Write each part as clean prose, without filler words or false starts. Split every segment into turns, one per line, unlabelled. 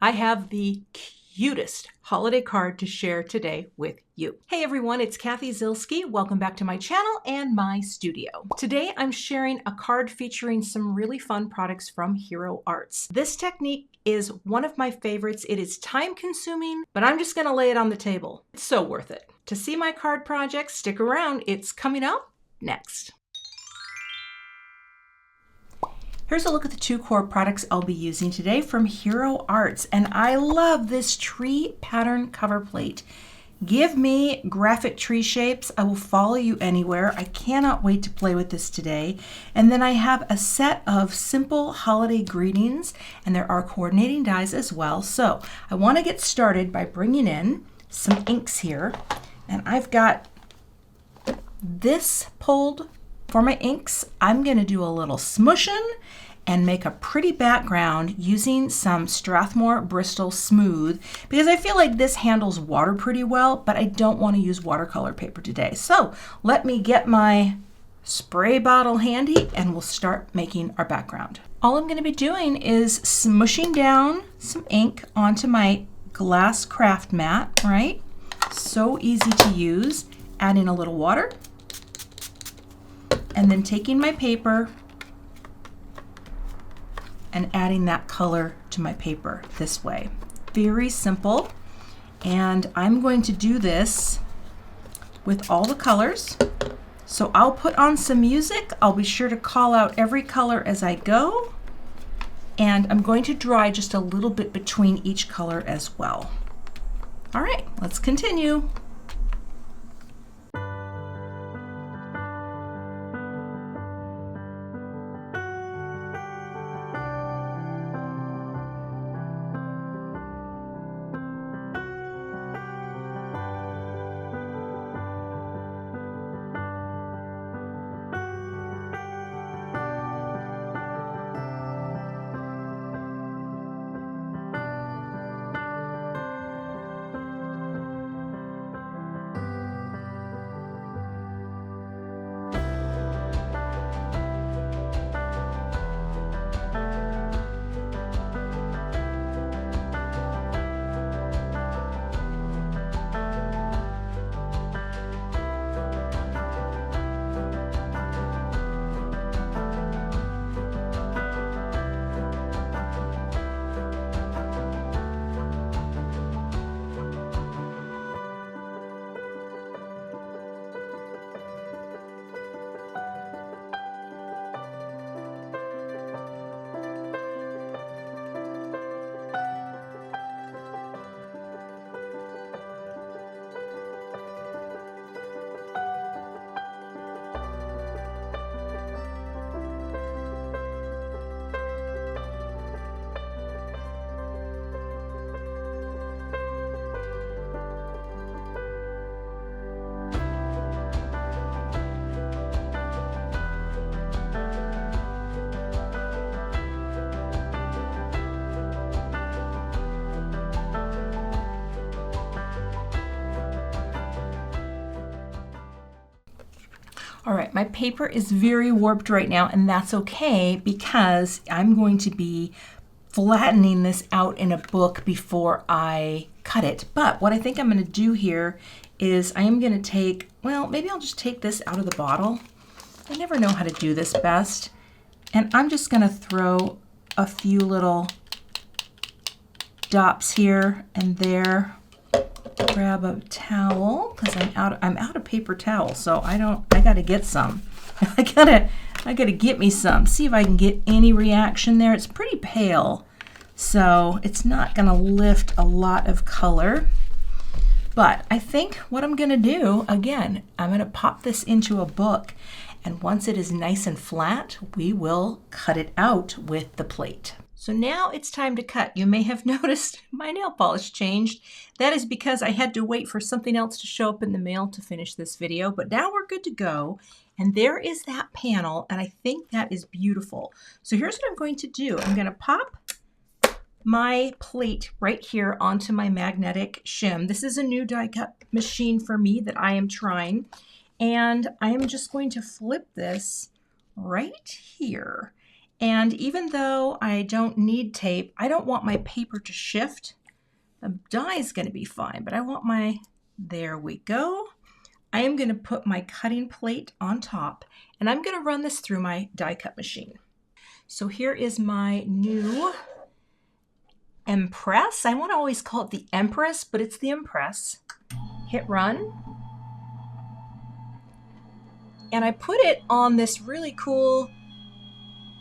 I have the cutest holiday card to share today with you. Hey everyone, it's Cathy Zielske. Welcome back to my channel and my studio. Today I'm sharing a card featuring some really fun products from Hero Arts. This technique is one of my favorites. It is time consuming, but I'm just gonna lay it on the table. It's so worth it. To see my card project, stick around. It's coming up next. Here's a look at the two core products I'll be using today from Hero Arts, and I love this tree pattern cover plate. Give me graphic tree shapes. I will follow you anywhere. I cannot wait to play with this today. And then I have a set of simple holiday greetings, and there are coordinating dies as well. So I want to get started by bringing in some inks here, and I've got this pulled for my inks. I'm going to do a little smushing and make a pretty background using some Strathmore Bristol Smooth because I feel like this handles water pretty well, but I don't want to use watercolor paper today. So let me get my spray bottle handy and we'll start making our background. All I'm going to be doing is smushing down some ink onto my glass craft mat, right? So easy to use. Adding a little water. And then taking my paper and adding that color to my paper this way. Very simple. And I'm going to do this with all the colors. So I'll put on some music. I'll be sure to call out every color as I go. And I'm going to dry just a little bit between each color as well. All right, let's continue. All right, my paper is very warped right now, and that's okay because I'm going to be flattening this out in a book before I cut it. But what I think I'm going to do here is I am going to take, well, maybe I'll just take this out of the bottle. I never know how to do this best. And I'm just going to throw a few little dots here and there. Grab a towel because I'm out of paper towel, so I gotta get some. I gotta get me some. See if I can get any reaction there. It's pretty pale, so it's not gonna lift a lot of color. But I think what I'm gonna do, again, I'm gonna pop this into a book, and once it is nice and flat, we will cut it out with the plate. So now it's time to cut. You may have noticed my nail polish changed. That is because I had to wait for something else to show up in the mail to finish this video, but now we're good to go. And there is that panel, and I think that is beautiful. So here's what I'm going to do. I'm gonna pop my plate right here onto my magnetic shim. This is a new die cut machine for me that I am trying. And I am just going to flip this right here. And even though I don't need tape, I don't want my paper to shift. The die is going to be fine, but I want my, there we go. I am going to put my cutting plate on top, and I'm going to run this through my die cut machine. So here is my new Empress. I want to always call it the Empress, but it's the Empress. Hit run. And I put it on this really cool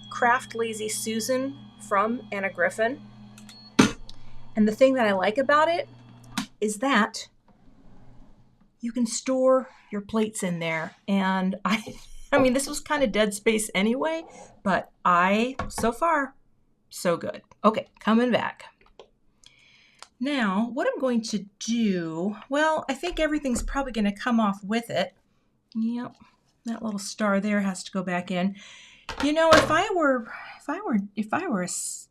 Craft Lazy Susan from Anna Griffin. And the thing that I like about it is that you can store your plates in there. And I mean, this was kind of dead space anyway, but so far, so good. Okay, coming back. Now, what I'm going to do, well, I think everything's probably going to come off with it. Yep, that little star there has to go back in. You know, if I were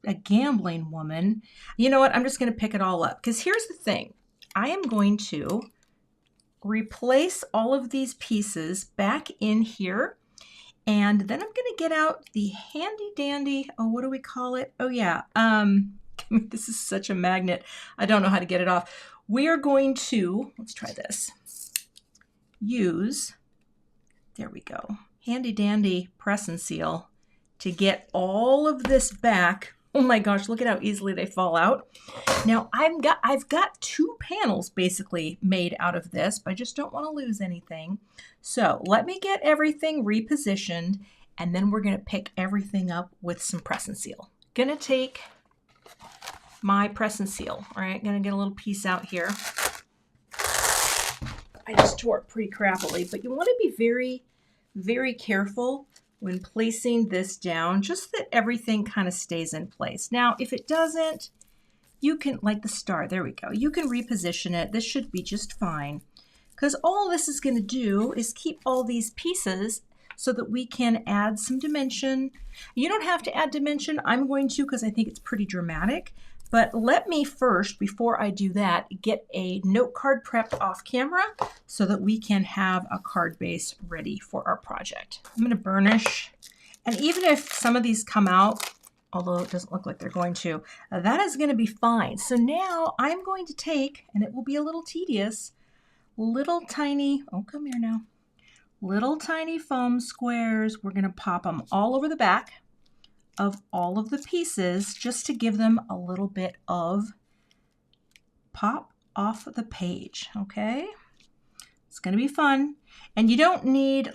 a gambling woman, you know what? I'm just going to pick it all up, because here's the thing. I am going to replace all of these pieces back in here, and then I'm going to get out the handy dandy, oh, what do we call it? Oh yeah, this is such a magnet. I don't know how to get it off. We are going to, let's try this, use, there we go, handy dandy press and seal to get all of this back. Oh my gosh, look at how easily they fall out. Now I've got 2 panels basically made out of this, but I just don't want to lose anything. So let me get everything repositioned, and then we're going to pick everything up with some press and seal. Gonna take my press and seal. All right, gonna get a little piece out here. I just tore it pretty crappily, but you want to be very, very careful when placing this down, just that everything kind of stays in place. Now, if it doesn't, you can, like the star, there we go. You can reposition it. This should be just fine, because all this is going to do is keep all these pieces so that we can add some dimension. You don't have to add dimension. I'm going to, because I think it's pretty dramatic. But let me first, before I do that, get a note card prepped off camera so that we can have a card base ready for our project. I'm going to burnish, and even if some of these come out, although it doesn't look like they're going to, that is going to be fine. So now I'm going to take, and it will be a little tedious, little tiny, oh come here now, little tiny foam squares. We're going to pop them all over the back of all of the pieces, just to give them a little bit of pop off the page. Okay, it's going to be fun. And you don't need,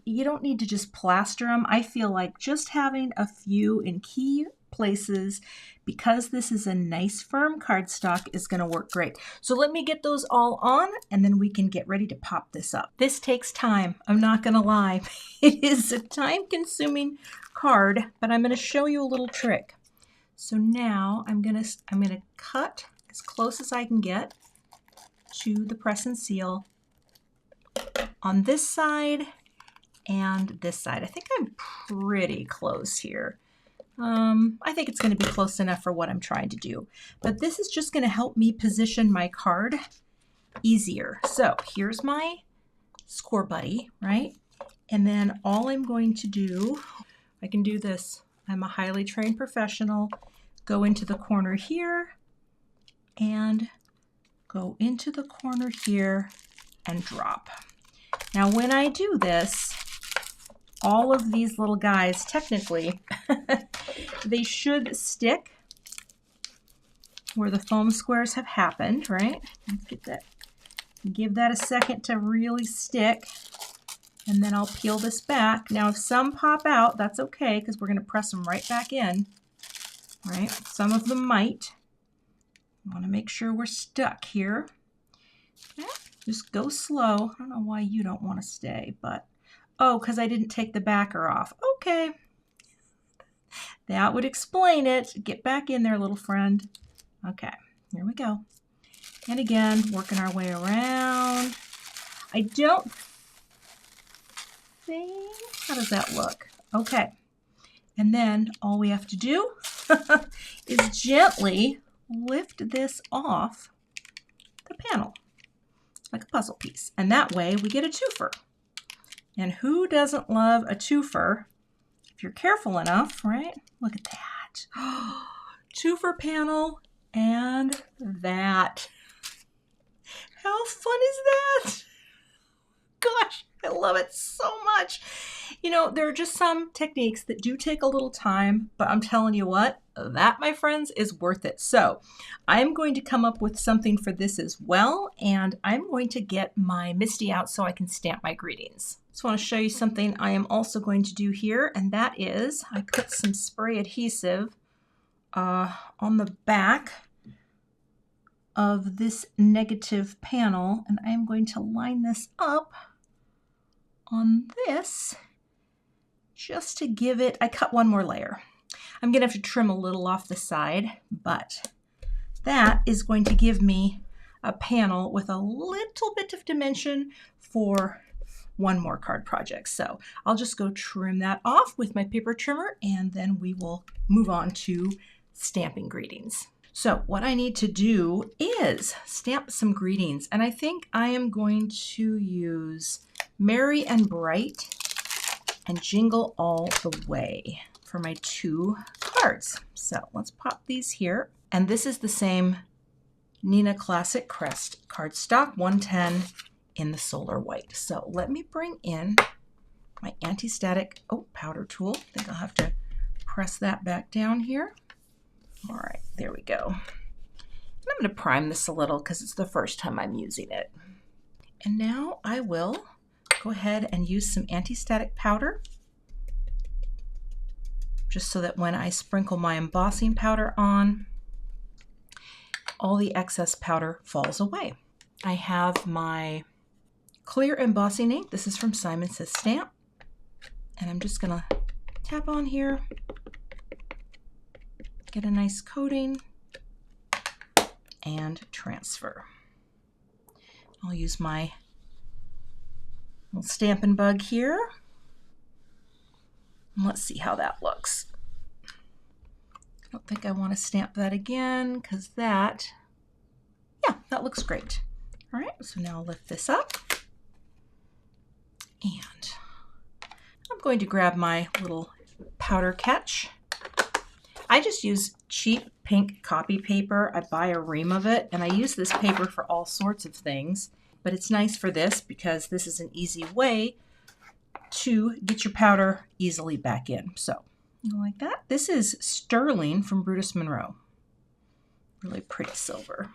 you don't need to just plaster them. I feel like just having a few in key places, because this is a nice firm cardstock, is going to work great. So let me get those all on, and then we can get ready to pop this up. This takes time, I'm not going to lie. It is a time-consuming card, but I'm going to show you a little trick. So now I'm going to cut as close as I can get to the press and seal on this side and this side. I think I'm pretty close here. I think it's going to be close enough for what I'm trying to do, but this is just going to help me position my card easier. So here's my score buddy, right? And then all I'm going to do, I can do this. I'm a highly trained professional. Go into the corner here and go into the corner here and drop. Now when I do this, all of these little guys, technically, they should stick where the foam squares have happened, right? Let's get that, give that a second to really stick, and then I'll peel this back. Now if some pop out, that's okay, because we're going to press them right back in, right? Some of them might. I want to make sure we're stuck here. Okay. Just go slow. I don't know why you don't want to stay, but oh, because I didn't take the backer off. Okay. That would explain it. Get back in there, little friend. Okay, here we go. And again, working our way around. I don't think, how does that look? Okay. And then all we have to do is gently lift this off the panel like a puzzle piece. And that way we get a twofer. And who doesn't love a twofer? if you're careful enough, right? Look at that. 2 for panel and that. How fun is that? Gosh, I love it so much. You know, there are just some techniques that do take a little time, but I'm telling you what, that, my friends, is worth it. So I'm going to come up with something for this as well, and I'm going to get my Misti out so I can stamp my greetings. Just want to show you something I am also going to do here, and that is I put some spray adhesive on the back of this negative panel, and I am going to line this up on this just to give it, I cut one more layer. I'm gonna have to trim a little off the side, but that is going to give me a panel with a little bit of dimension for one more card project. So I'll just go trim that off with my paper trimmer, and then we will move on to stamping greetings. So what I need to do is stamp some greetings, and I think I am going to use Merry and Bright and Jingle All the Way for my 2 cards. So let's pop these here. And this is the same Neenah Classic Crest cardstock, 110 in the Solar White. So let me bring in my anti-static powder tool. I think I'll have to press that back down here. All right, there we go. And I'm going to prime this a little because it's the first time I'm using it. And now I will go ahead and use some anti-static powder, just so that when I sprinkle my embossing powder on, all the excess powder falls away. I have my clear embossing ink. This is from Simon Says Stamp. And I'm just going to tap on here, get a nice coating, and transfer. I'll use my little Stampin Bug here. And let's see how that looks. I don't think I want to stamp that again because that looks great. All right, so now I'll lift this up. And I'm going to grab my little powder catch. I just use cheap pink copy paper. I buy a ream of it, and I use this paper for all sorts of things. But it's nice for this because this is an easy way to get your powder easily back in. So, like that. This is Sterling from Brutus Monroe. Really pretty silver.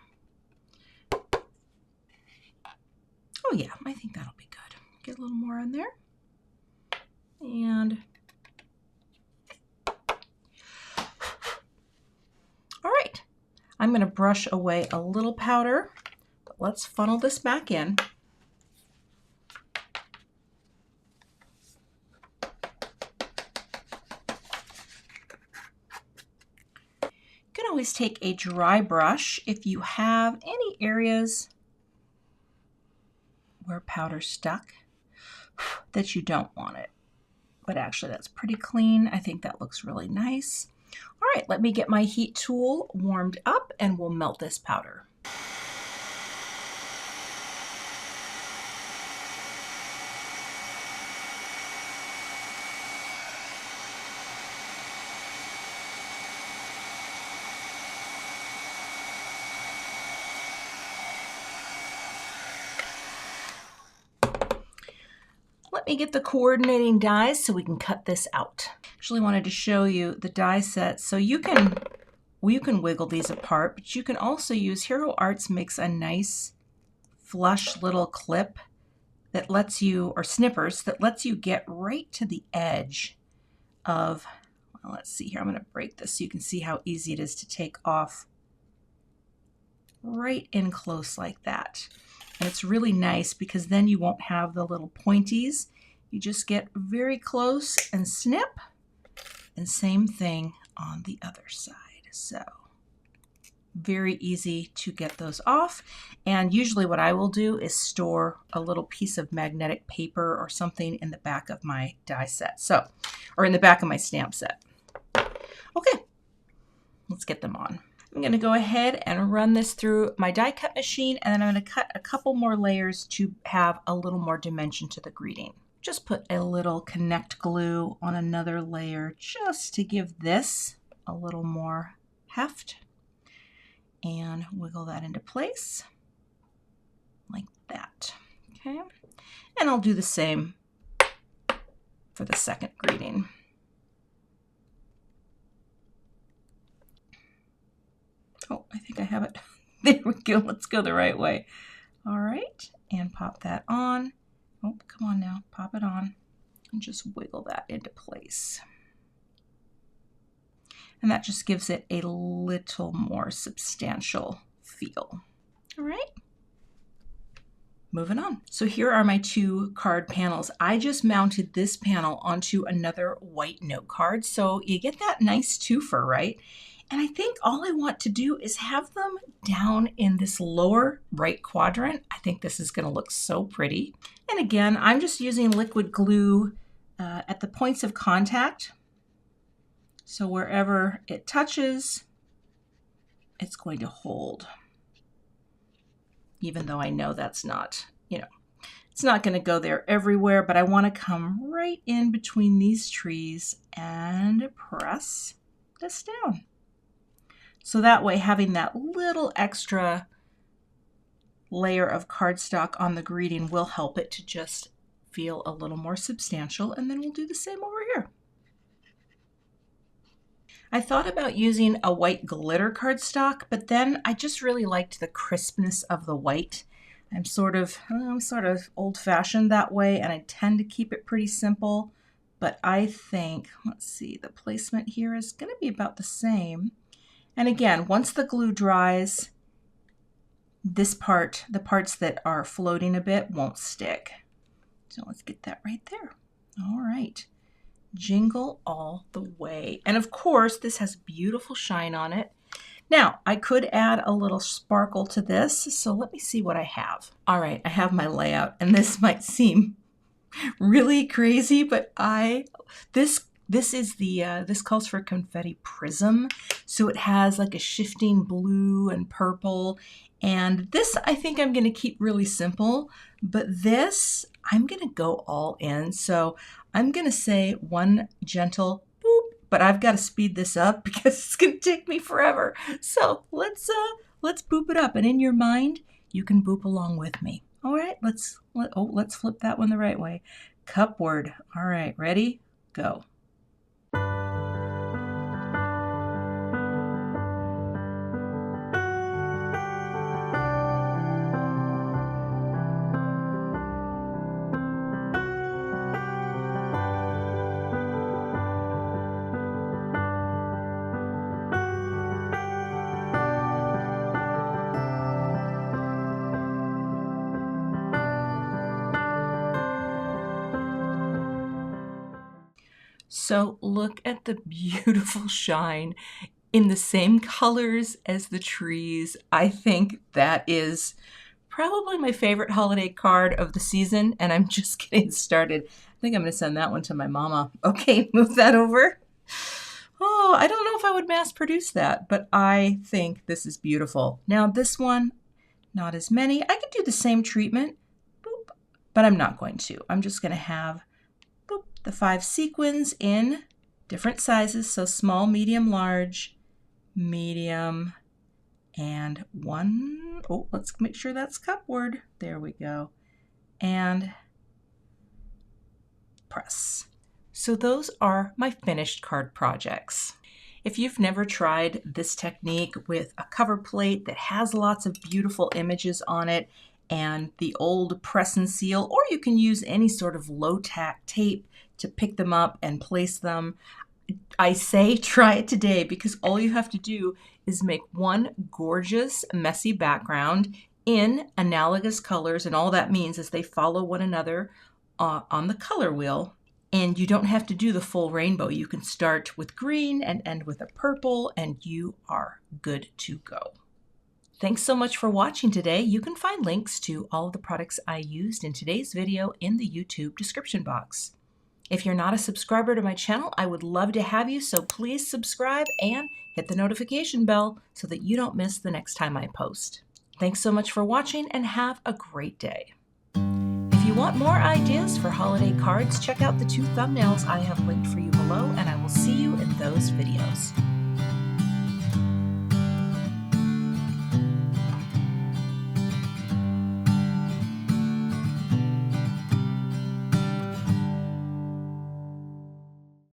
Oh yeah, I think that'll be good. Get a little more in there. And all right, I'm going to brush away a little powder. Let's funnel this back in. You can always take a dry brush if you have any areas where powder's stuck that you don't want it. But actually that's pretty clean. I think that looks really nice. All right, let me get my heat tool warmed up and we'll melt this powder. Let me get the coordinating dies so we can cut this out. Actually wanted to show you the die set. So you can wiggle these apart, but you can also use Hero Arts makes a nice flush little clip that lets you, or Snippers, that lets you get right to the edge of, well, let's see here, I'm going to break this so you can see how easy it is to take off right in close like that. And it's really nice because then you won't have the little pointies. You just get very close and snip. And same thing on the other side. So very easy to get those off. And usually what I will do is store a little piece of magnetic paper or something in the back of my die set. So, or in the back of my stamp set. Okay, let's get them on. I'm going to go ahead and run this through my die cut machine, and then I'm going to cut a couple more layers to have a little more dimension to the greeting. just put a little connect glue on another layer just to give this a little more heft, and wiggle that into place like that. Okay, and I'll do the same for the second greeting. Oh, I think I have it. There we go. Let's go the right way. All right, and pop that on. Oh, come on now, pop it on and just wiggle that into place. And that just gives it a little more substantial feel. All right, moving on. So here are my two card panels. I just mounted this panel onto another white note card, so you get that nice twofer, right? And I think all I want to do is have them down in this lower right quadrant. I think this is going to look so pretty. And again, I'm just using liquid glue at the points of contact. So wherever it touches, it's going to hold. Even though I know that's not, it's not going to go there everywhere, but I want to come right in between these trees and press this down. So that way, having that little extra layer of cardstock on the greeting will help it to just feel a little more substantial, and then we'll do the same over here. I thought about using a white glitter cardstock, but then I just really liked the crispness of the white. I'm sort of old-fashioned that way, and I tend to keep it pretty simple, but I think, let's see, the placement here is going to be about the same. And again, once the glue dries, this part, the parts that are floating a bit, won't stick. So let's get that right there. All right. Jingle all the way. And of course, this has beautiful shine on it. Now, I could add a little sparkle to this, so let me see what I have. All right, I have my layout, and this might seem really crazy, but this calls for Confetti Prism. So it has like a shifting blue and purple. And this, I think I'm going to keep really simple, but this, I'm going to go all in. So I'm going to say one gentle boop, but I've got to speed this up because it's going to take me forever. So let's boop it up. And in your mind, you can boop along with me. All right, let's flip that one the right way. Cupward. All right, ready? Go. So look at the beautiful shine in the same colors as the trees. I think that is probably my favorite holiday card of the season, and I'm just getting started. I think I'm going to send that one to my mama. Okay, move that over. Oh, I don't know if I would mass produce that, but I think this is beautiful. Now this one, not as many. I could do the same treatment, boop, but I'm not going to. I'm just going to have the 5 sequins in different sizes, so small, medium, large, medium, and one. Oh, let's make sure that's cupward. There we go. And press. So those are my finished card projects. If you've never tried this technique with a cover plate that has lots of beautiful images on it and the old press and seal, or you can use any sort of low-tack tape to pick them up and place them, I say try it today, because all you have to do is make one gorgeous, messy background in analogous colors, and all that means is they follow one another on the color wheel, and you don't have to do the full rainbow. You can start with green and end with a purple, and you are good to go. Thanks so much for watching today. You can find links to all of the products I used in today's video in the YouTube description box. If you're not a subscriber to my channel, I would love to have you, so please subscribe and hit the notification bell so that you don't miss the next time I post. Thanks so much for watching, and have a great day. If you want more ideas for holiday cards, check out the 2 thumbnails I have linked for you below, and I will see you in those videos.